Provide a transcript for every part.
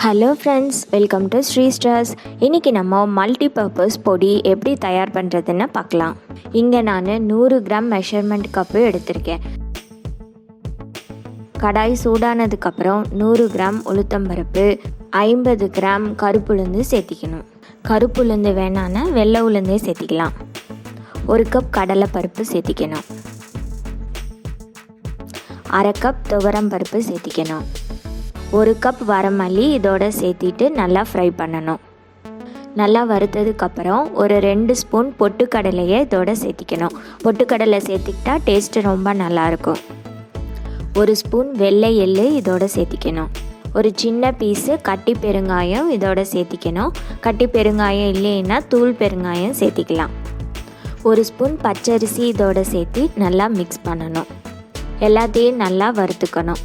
Hello friends, welcome to Sri Stars. இன்றைக்கி நம்ம multipurpose பொடி எப்படி தயார் பண்ணுறதுன்னு பார்க்கலாம். இங்கே நான் 100 கிராம் மெஷர்மெண்ட் கப்பு எடுத்திருக்கேன். கடாய் சூடானதுக்கப்புறம் 100 கிராம் உளுத்தம்பருப்பு, 50 கிராம் கருப்புளுந்து சேர்த்திக்கணும். கருப்புளுந்து வேணான்னா வெள்ளை உளுந்தே சேர்த்திக்கலாம். 1 கப் கடலைப்பருப்பு சேர்த்திக்கணும். 1/2 கப் துவரம் பருப்பு சேர்த்திக்கணும். 1 கப் வரமல்லி இதோட சேர்த்திட்டு நல்லா ஃப்ரை பண்ணணும். நல்லா வறுத்ததுக்கப்புறம் ஒரு 2 ஸ்பூன் பொட்டுக்கடலையை இதோட சேர்த்திக்கணும். பொட்டுக்கடலை சேர்த்திக்கிட்டா டேஸ்ட்டு ரொம்ப நல்லாயிருக்கும். 1 ஸ்பூன் வெள்ளை எள்ளு இதோட சேர்த்திக்கணும். ஒரு சின்ன பீஸு கட்டி பெருங்காயம் இதோட சேர்த்திக்கணும். கட்டி பெருங்காயம் இல்லைன்னா தூள் பெருங்காயம் சேர்த்திக்கலாம். 1 ஸ்பூன் பச்சரிசி இதோட சேர்த்தி நல்லா மிக்ஸ் பண்ணணும். எல்லாத்தையும் நல்லா வறுத்துக்கணும்.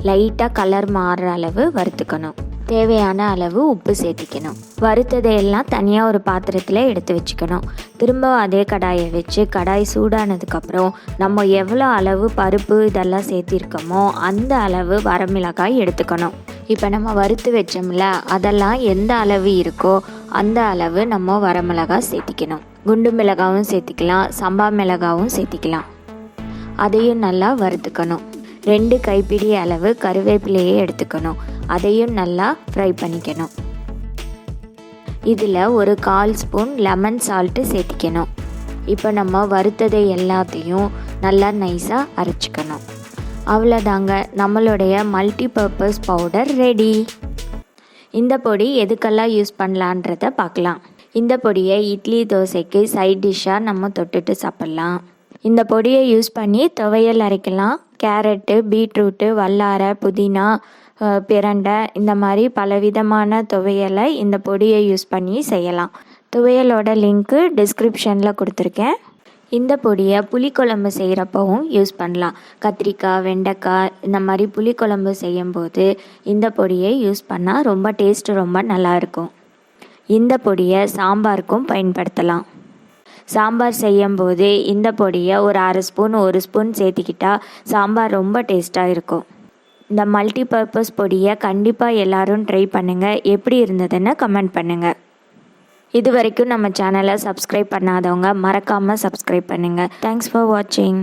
லைட்டாக கலர் மாறுற அளவு வறுத்துக்கணும். தேவையான அளவு உப்பு சேர்த்திக்கணும். வறுத்ததையெல்லாம் தனியாக ஒரு பாத்திரத்தில் எடுத்து வச்சுக்கணும். திரும்ப அதே கடாயை வச்சு கடாய் சூடானதுக்கப்புறம் நம்ம எவ்வளோ அளவு பருப்பு இதெல்லாம் சேர்த்திருக்கோமோ அந்த அளவு வரமிளகாய் எடுத்துக்கணும். இப்போ நம்ம வறுத்து வச்சோம்ல, அதெல்லாம் எந்த அளவு இருக்கோ அந்த அளவு நம்ம வரமிளகாய் சேர்த்திக்கணும். குண்டு மிளகாவும் சேர்த்திக்கலாம், சம்பா மிளகாவும் சேர்த்திக்கலாம். அதையும் நல்லா வறுத்துக்கணும். 2 கைப்பிடி அளவு கருவேப்பிலையை எடுத்துக்கணும். அதையும் நல்லா ஃப்ரை பண்ணிக்கணும். இதில் ஒரு 1/4 ஸ்பூன் லெமன் சால்ட்டு சேர்த்திக்கணும். இப்போ நம்ம வறுத்ததை எல்லாத்தையும் நல்லா நைஸாக அரைச்சிக்கணும். அவ்வளோதாங்க, நம்மளுடைய மல்டிபர்பஸ் பவுடர் ரெடி. இந்த பொடி எதுக்கெல்லாம் யூஸ் பண்ணலான்றத பார்க்கலாம். இந்த பொடியை இட்லி தோசைக்கு சைட் டிஷ்ஷாக நம்ம தொட்டுட்டு சாப்பிட்லாம். இந்த பொடியை யூஸ் பண்ணி துவையல் அரைக்கலாம். கேரட்டு, பீட்ரூட்டு, வல்லாரை, புதினா, பிரண்டை இந்த மாதிரி பலவிதமான துவையலை இந்த பொடியை யூஸ் பண்ணி செய்யலாம். துவையலோட லிங்க்கு டிஸ்கிரிப்ஷனில் கொடுத்துருக்கேன். இந்த பொடியை புளிக்குழம்பு செய்கிறப்பவும் யூஸ் பண்ணலாம். கத்திரிக்காய், வெண்டைக்காய் இந்த மாதிரி புளிக்குழம்பு செய்யும்போது இந்த பொடியை யூஸ் பண்ணால் ரொம்ப டேஸ்ட்டு ரொம்ப நல்லாயிருக்கும். இந்த பொடியை சாம்பாருக்கும் பயன்படுத்தலாம். சாம்பார் செய்யும்போது இந்த பொடியை ஒரு 1/2 ஸ்பூன் 1 ஸ்பூன் சேர்த்திக்கிட்டா சாம்பார் ரொம்ப டேஸ்ட்டாக இருக்கும். இந்த மல்டிபர்பஸ் பொடியை கண்டிப்பாக எல்லோரும் ட்ரை பண்ணுங்கள். எப்படி இருந்ததுன்னு கமெண்ட் பண்ணுங்கள். இது வரைக்கும் நம்ம சேனலை சப்ஸ்கிரைப் பண்ணாதவங்க மறக்காமல் சப்ஸ்கிரைப் பண்ணுங்கள். தேங்க்ஸ் ஃபார் வாட்சிங்.